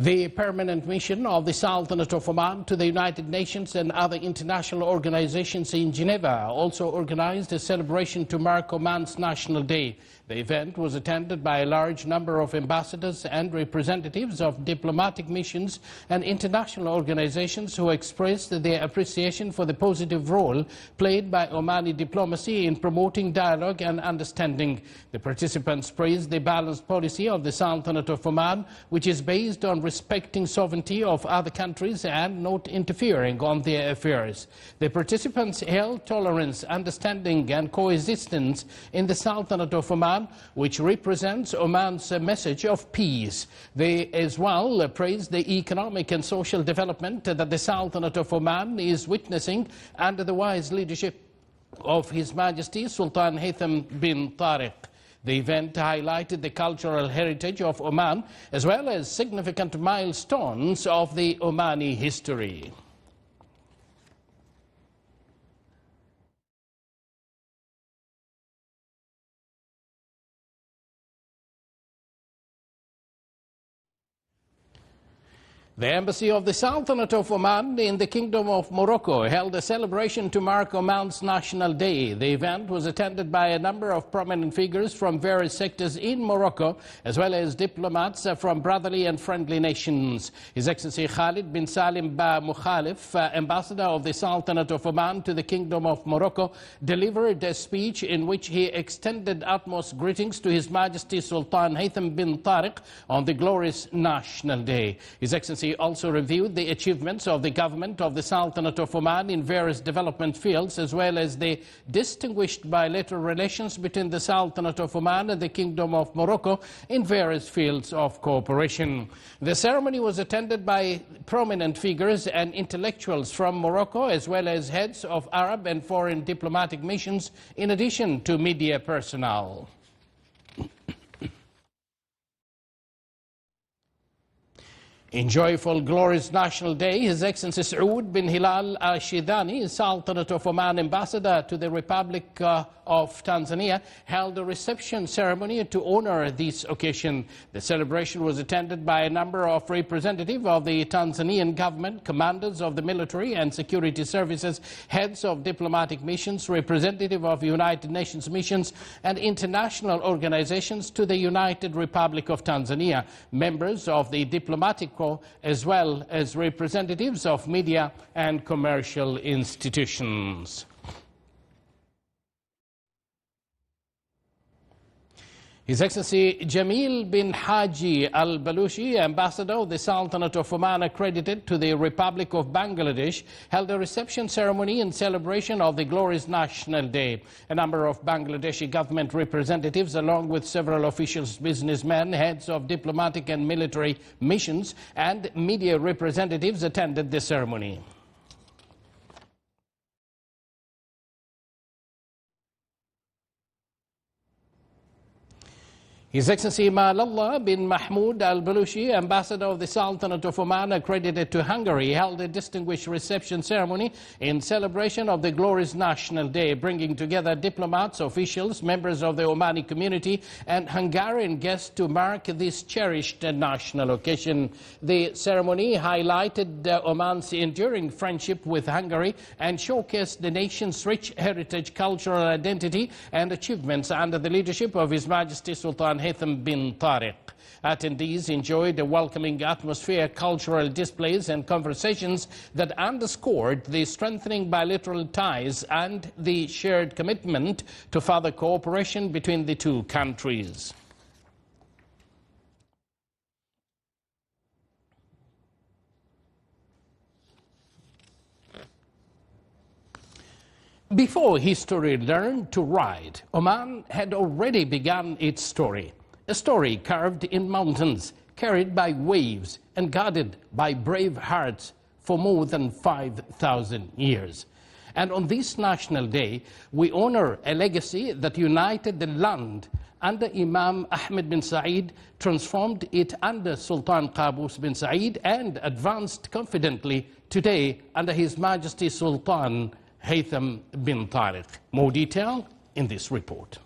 The permanent mission of the Sultanate of Oman to the United Nations and other international organizations in Geneva also organized a celebration to mark Oman's National Day. The event was attended by a large number of ambassadors and representatives of diplomatic missions and international organizations who expressed their appreciation for the positive role played by Omani diplomacy in promoting dialogue and understanding. The participants praised the balanced policy of the Sultanate of Oman, which is based on respecting sovereignty of other countries and not interfering on their affairs. The participants held tolerance, understanding and coexistence in the Sultanate of Oman, which represents Oman's message of peace. They as well praised the economic and social development that the Sultanate of Oman is witnessing under the wise leadership of His Majesty Sultan Haytham bin Tariq. The event highlighted the cultural heritage of Oman as well as significant milestones of the Omani history. The Embassy of the Sultanate of Oman in the Kingdom of Morocco held a celebration to mark Oman's National Day. The event was attended by a number of prominent figures from various sectors in Morocco, as well as diplomats from brotherly and friendly nations. His Excellency Khalid bin Salim Ba Mukhalif, Ambassador of the Sultanate of Oman to the Kingdom of Morocco, delivered a speech in which he extended utmost greetings to His Majesty Sultan Haytham bin Tariq on the glorious National Day. His Excellency also reviewed the achievements of the government of the Sultanate of Oman in various development fields, as well as the distinguished bilateral relations between the Sultanate of Oman and the Kingdom of Morocco in various fields of cooperation. The ceremony was attended by prominent figures and intellectuals from Morocco, as well as heads of Arab and foreign diplomatic missions, in addition to media personnel. In joyful, glorious National Day, His Excellency Saud bin Hilal al-Shidani, Sultanate of Oman Ambassador to the Republic of Tanzania, held a reception ceremony to honor this occasion. The celebration was attended by a number of representatives of the Tanzanian government, commanders of the military and security services, heads of diplomatic missions, representatives of United Nations missions and international organizations to the United Republic of Tanzania, members of the diplomatic corps, as well as representatives of media and commercial institutions. His Excellency Jamil bin Haji al-Balushi, Ambassador of the Sultanate of Oman accredited to the Republic of Bangladesh, held a reception ceremony in celebration of the glorious National Day. A number of Bangladeshi government representatives, along with several officials, businessmen, heads of diplomatic and military missions, and media representatives attended the ceremony. His Excellency Malallah bin Mahmoud al-Balushi, Ambassador of the Sultanate of Oman accredited to Hungary, held a distinguished reception ceremony in celebration of the glorious National Day, bringing together diplomats, officials, members of the Omani community and Hungarian guests to mark this cherished national occasion. The ceremony highlighted Oman's enduring friendship with Hungary and showcased the nation's rich heritage, cultural identity and achievements under the leadership of His Majesty Sultan Haytham bin Tariq. Attendees enjoyed a welcoming atmosphere, cultural displays and conversations that underscored the strengthening bilateral ties and the shared commitment to further cooperation between the two countries. Before history learned to write, Oman had already begun its story. A story carved in mountains, carried by waves, and guarded by brave hearts for more than 5,000 years. And on this National Day, we honor a legacy that united the land under Imam Ahmed bin Said, transformed it under Sultan Qaboos bin Said, and advanced confidently today under His Majesty Sultan Haytham bin Tariq. More detail in this report.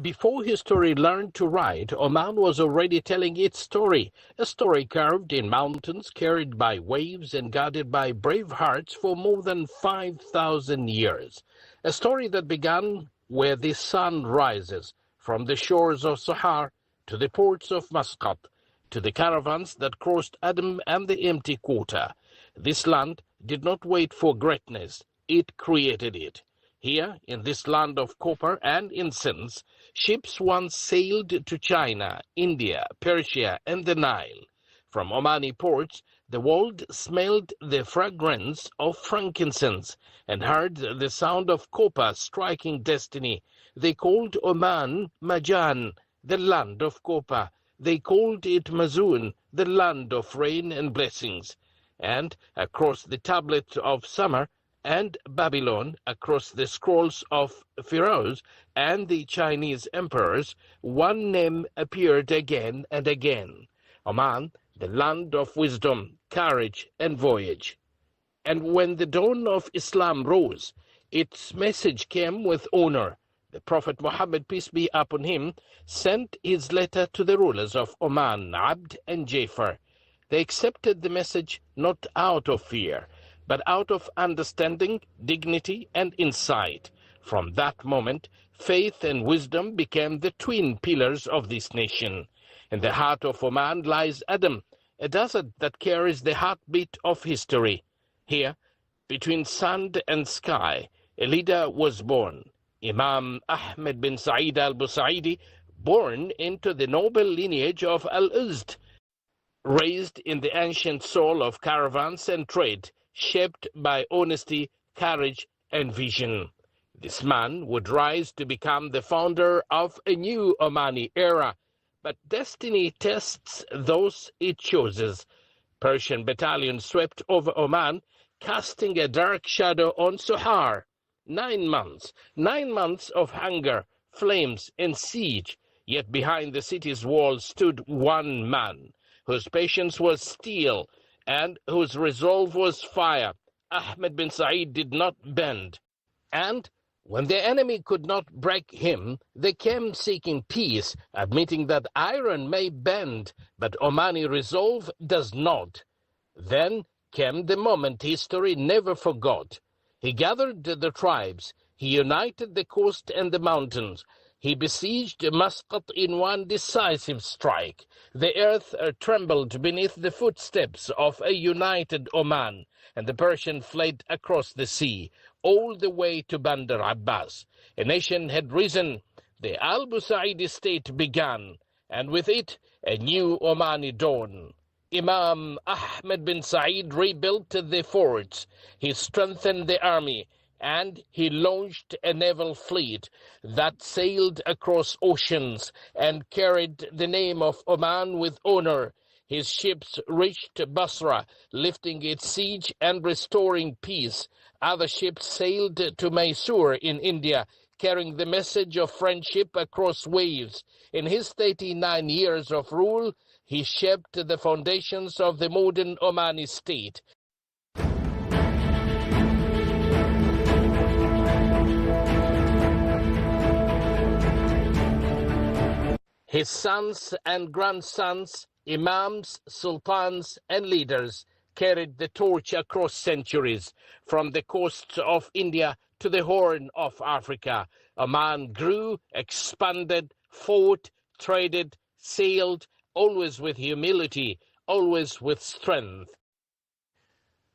Before history learned to write, Oman was already telling its story, a story carved in mountains, carried by waves, and guarded by brave hearts for more than 5,000 years. A story that began where the sun rises, from the shores of Sahar to the ports of Muscat, to the caravans that crossed Adam and the empty quarter. This land did not wait for greatness, it created it. Here, in this land of copper and incense, ships once sailed to China, India, Persia, and the Nile. From Omani ports, the world smelled the fragrance of frankincense and heard the sound of copper striking destiny. They called Oman Majan, the land of copper. They called it Mazun, the land of rain and blessings. And across the tablet of summer, and Babylon, across the scrolls of pharaohs and the Chinese emperors, one name appeared again and again: Oman, the land of wisdom, courage, and voyage. And when the dawn of Islam rose, its message came with honor. The Prophet Muhammad, peace be upon him, sent his letter to the rulers of Oman, Abd and Jafar. They accepted the message not out of fear, but out of understanding, dignity, and insight. From that moment, faith and wisdom became the twin pillars of this nation. In the heart of Oman lies Adam, a desert that carries the heartbeat of history. Here, between sand and sky, a leader was born, Imam Ahmed bin Sa'id al-Busaidi, born into the noble lineage of Al-Uzd, raised in the ancient soul of caravans and trade, shaped by honesty, courage, and vision. This man would rise to become the founder of a new Omani era, but destiny tests those it chooses. Persian battalions swept over Oman, casting a dark shadow on Sohar. 9 months, 9 months of hunger, flames, and siege, yet behind the city's walls stood one man, whose patience was steel, and whose resolve was fire. Ahmed bin Sa'id did not bend. And when the enemy could not break him, they came seeking peace, admitting that iron may bend, but Omani resolve does not. Then came the moment history never forgot. He gathered the tribes, he united the coast and the mountains, he besieged Muscat in one decisive strike. The earth trembled beneath the footsteps of a united Oman, and the Persian fled across the sea, all the way to Bandar Abbas. A nation had risen. The Al-Busaidi state began, and with it a new Omani dawn. Imam Ahmed bin Sa'id rebuilt the forts, he strengthened the army, and he launched a naval fleet that sailed across oceans and carried the name of Oman with honor. His ships reached Basra, lifting its siege and restoring peace. Other ships sailed to Mysore in India, carrying the message of friendship across waves. In his 39 years of rule, he shaped the foundations of the modern Omani state. His sons and grandsons, imams, sultans, and leaders carried the torch across centuries. From the coasts of India to the Horn of Africa, Oman grew, expanded, fought, traded, sailed, always with humility, always with strength.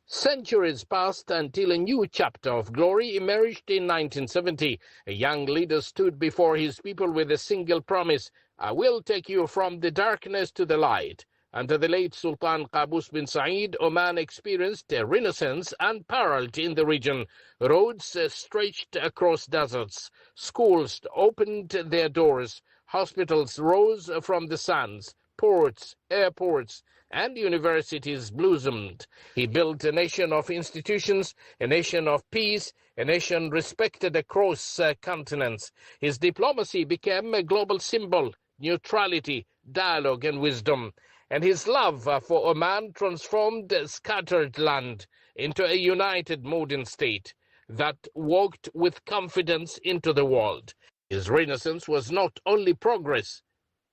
Centuries passed until a new chapter of glory emerged in 1970. A young leader stood before his people with a single promise: I will take you from the darkness to the light. Under the late Sultan Qaboos bin Sa'id, Oman experienced a renaissance unparalleled in the region. Roads stretched across deserts. Schools opened their doors. Hospitals rose from the sands. Ports, airports, and universities blossomed. He built a nation of institutions, a nation of peace, a nation respected across continents. His diplomacy became a global symbol: neutrality, dialogue, and wisdom. And his love for Oman transformed scattered land into a united modern state that walked with confidence into the world. His renaissance was not only progress,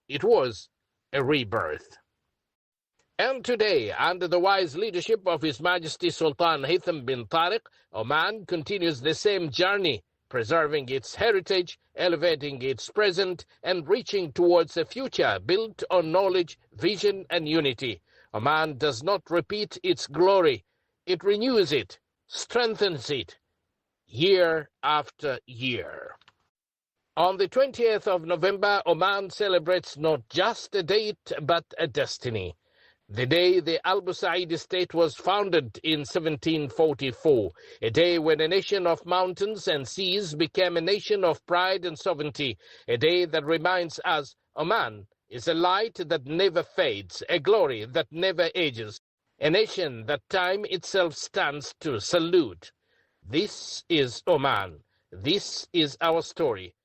it was a rebirth. And today, under the wise leadership of His Majesty Sultan Haitham bin Tariq, Oman continues the same journey, preserving its heritage, elevating its present, and reaching towards a future built on knowledge, vision, and unity. Oman does not repeat its glory. It renews it, strengthens it, year after year. On the 20th of November, Oman celebrates not just a date, but a destiny. The day the Al Busaid state was founded in 1744, a day when a nation of mountains and seas became a nation of pride and sovereignty, a day that reminds us Oman is a light that never fades, a glory that never ages, a nation that time itself stands to salute. This is Oman. This is our story.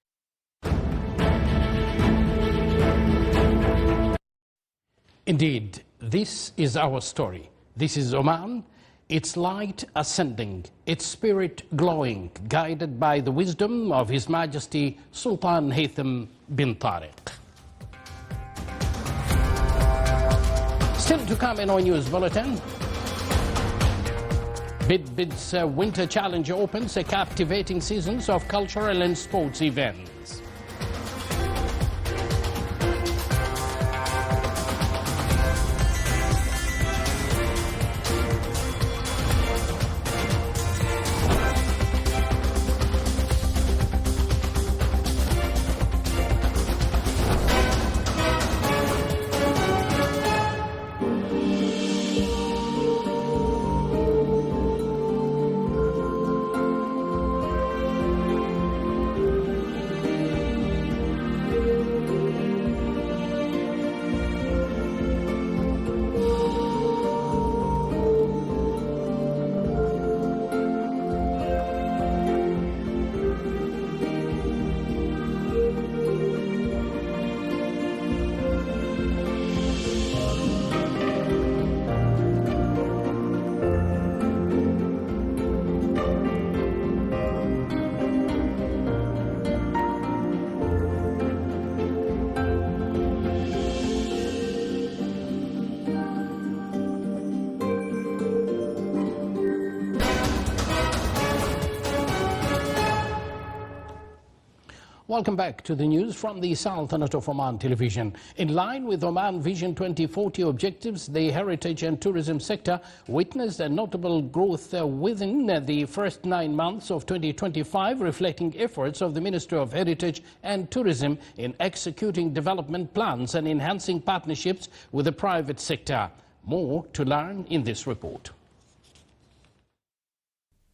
Indeed, this is our story. This is Oman, its light ascending, its spirit glowing, guided by the wisdom of His Majesty Sultan Haitham bin Tariq. Still to come in our news bulletin. Bidbid's Winter Challenge opens a captivating season of cultural and sports events. Welcome back to the news from the Sultanate of Oman television. In line with Oman Vision 2040 objectives, the heritage and tourism sector witnessed a notable growth within the first 9 months of 2025, reflecting efforts of the Ministry of Heritage and Tourism in executing development plans and enhancing partnerships with the private sector. More to learn in this report.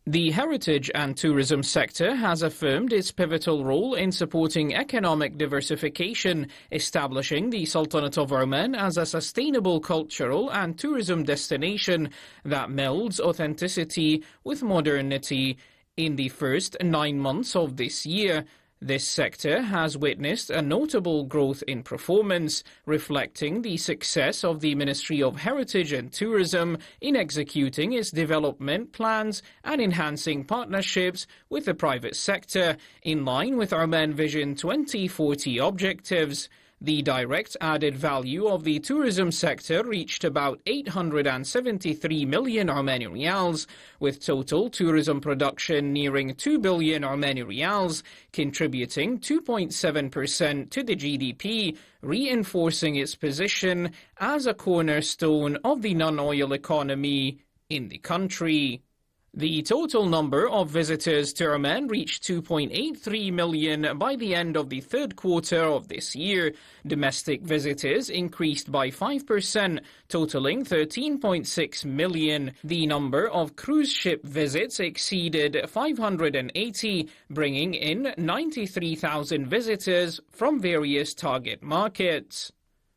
The heritage and tourism sector has affirmed its pivotal role in supporting economic diversification, establishing the Sultanate of Oman as a sustainable cultural and tourism destination that melds authenticity with modernity. In the first 9 months of this year, this sector has witnessed a notable growth in performance, reflecting the success of the Ministry of Heritage and Tourism in executing its development plans and enhancing partnerships with the private sector, in line with Oman Vision 2040 objectives. The direct added value of the tourism sector reached about 873 million Omani riyals, with total tourism production nearing 2 billion Omani riyals, contributing 2.7% to the GDP, reinforcing its position as a cornerstone of the non-oil economy in the country. The total number of visitors to Oman reached 2.83 million by the end of the third quarter of this year. Domestic visitors increased by 5%, totaling 13.6 million. The number of cruise ship visits exceeded 580, bringing in 93,000 visitors from various target markets.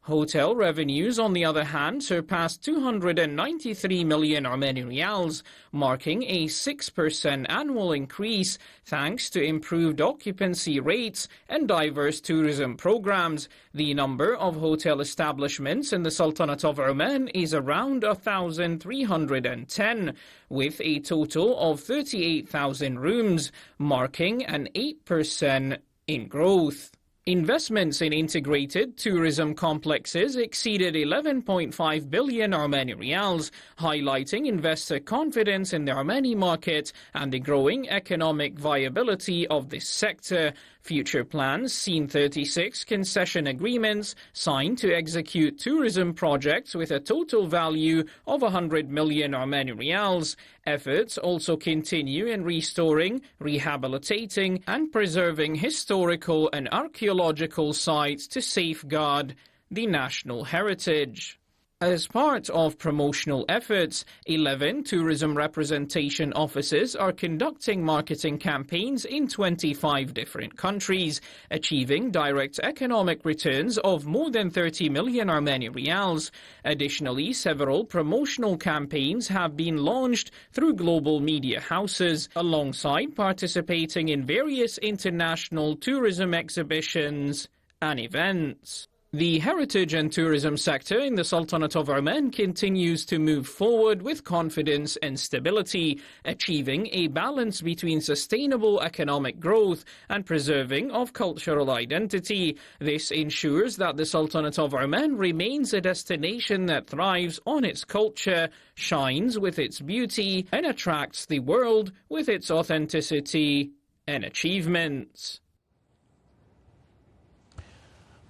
Hotel revenues, on the other hand, surpassed 293 million Omani riyals, marking a 6% annual increase thanks to improved occupancy rates and diverse tourism programs. The number of hotel establishments in the Sultanate of Oman is around 1,310, with a total of 38,000 rooms, marking an 8% in growth. Investments in integrated tourism complexes exceeded 11.5 billion Omani riyals, highlighting investor confidence in the Omani market and the growing economic viability of this sector. Future plans seen 36 concession agreements signed to execute tourism projects with a total value of 100 million Omani riyals. Efforts also continue in restoring, rehabilitating and preserving historical and archaeological sites to safeguard the national heritage. As part of promotional efforts, 11 tourism representation offices are conducting marketing campaigns in 25 different countries, achieving direct economic returns of more than 30 million Omani riyals. Additionally, several promotional campaigns have been launched through global media houses, alongside participating in various international tourism exhibitions and events. The heritage and tourism sector in the Sultanate of Oman continues to move forward with confidence and stability, achieving a balance between sustainable economic growth and preserving of cultural identity. This ensures that the Sultanate of Oman remains a destination that thrives on its culture, shines with its beauty, and attracts the world with its authenticity and achievements.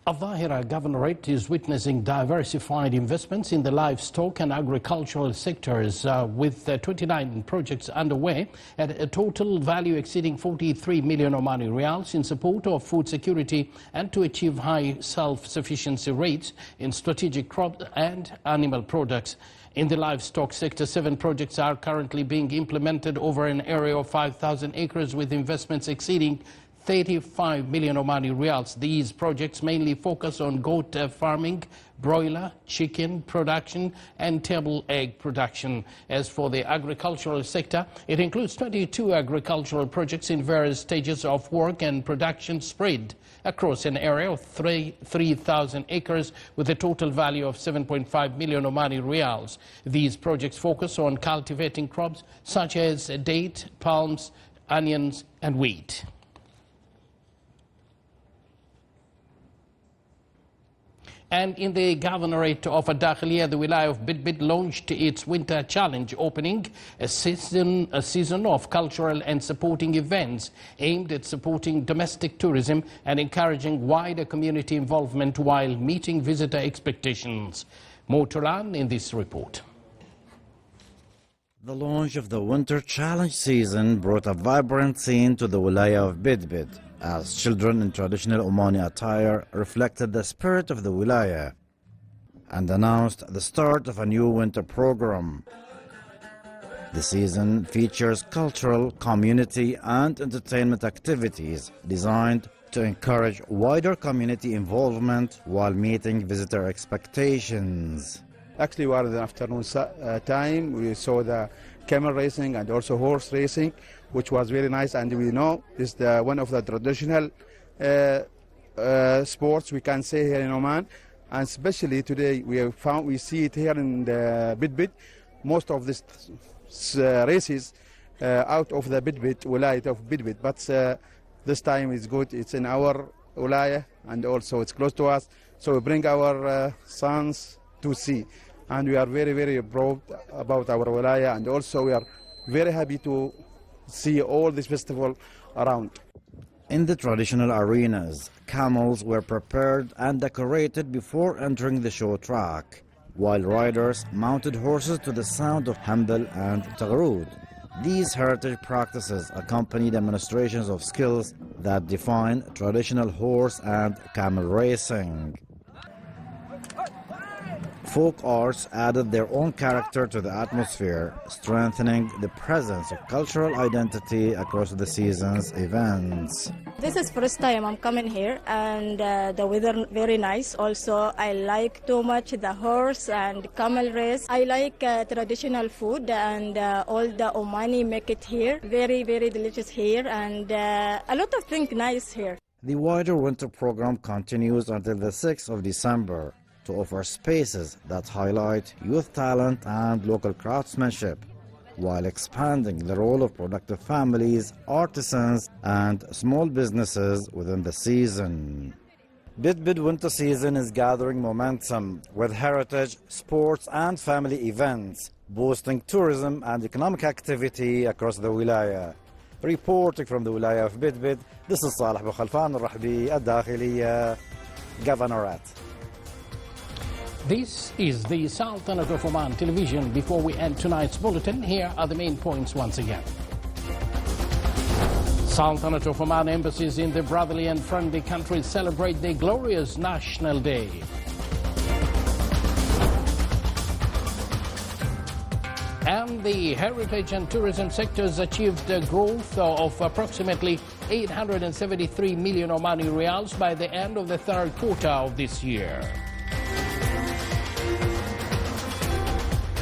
Al-Dhahira Governorate is witnessing diversified investments in the livestock and agricultural sectors with 29 projects underway at a total value exceeding 43 million Omani riyals in support of food security and to achieve high self-sufficiency rates in strategic crops and animal products. In the livestock sector, 7 projects are currently being implemented over an area of 5,000 acres with investments exceeding 35 million Omani riyals. These projects mainly focus on goat farming, broiler, chicken production and table egg production. As for the agricultural sector, it includes 22 agricultural projects in various stages of work and production spread across an area of 3,000 acres with a total value of 7.5 million Omani riyals. These projects focus on cultivating crops such as date, palms, onions and wheat. And in the Governorate of Al-Dakhiliyah, the Wilaya of Bidbid launched its Winter Challenge, opening a season of cultural and supporting events aimed at supporting domestic tourism and encouraging wider community involvement while meeting visitor expectations. More to learn in this report. The launch of the Winter Challenge season brought a vibrant scene to the Wilaya of Bidbid, as children in traditional Omani attire reflected the spirit of the Wilaya and announced the start of a new winter program. The season features cultural, community and entertainment activities designed to encourage wider community involvement while meeting visitor expectations. Actually, we are in the afternoon time. We saw the camel racing and also horse racing, which was very nice, and we know it's one of the traditional sports we can say here in Oman, and especially today we see it here in the Bidbid. Most of these races out of the Bidbid, Wilayah of Bidbid, but this time it's good. It's in our Wilayah and also it's close to us, so we bring our sons to see, and we are very, very proud about our Wilayah, and also we are very happy to see all this festival around. In the traditional arenas, camels were prepared and decorated before entering the show track, while riders mounted horses to the sound of Hamdal and Taghrud. These heritage practices accompany demonstrations of skills that define traditional horse and camel racing. Folk arts added their own character to the atmosphere, strengthening the presence of cultural identity across the season's events. This is first time I'm coming here, and the weather very nice. Also, I like too much the horse and camel race. I like traditional food, and all the Omani make it here. Very, very delicious here, and a lot of things nice here. The wider winter program continues until the 6th of December. To offer spaces that highlight youth talent and local craftsmanship, while expanding the role of productive families, artisans, and small businesses within the season. Bidbid winter season is gathering momentum with heritage, sports, and family events, boosting tourism and economic activity across the wilaya. Reporting from the wilaya of Bidbid, this is Saleh Bukhalfan Al-Rahbi, الداخلية, Governorate. This is the Sultanate of Oman television. Before we end tonight's bulletin, here are the main points once again. Sultanate of Oman embassies in the brotherly and friendly countries celebrate their glorious National Day. And the heritage and tourism sectors achieved a growth of approximately 873 million Omani Riyals by the end of the third quarter of this year.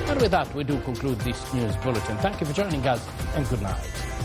And with that, we do conclude this news bulletin. Thank you for joining us, and good night.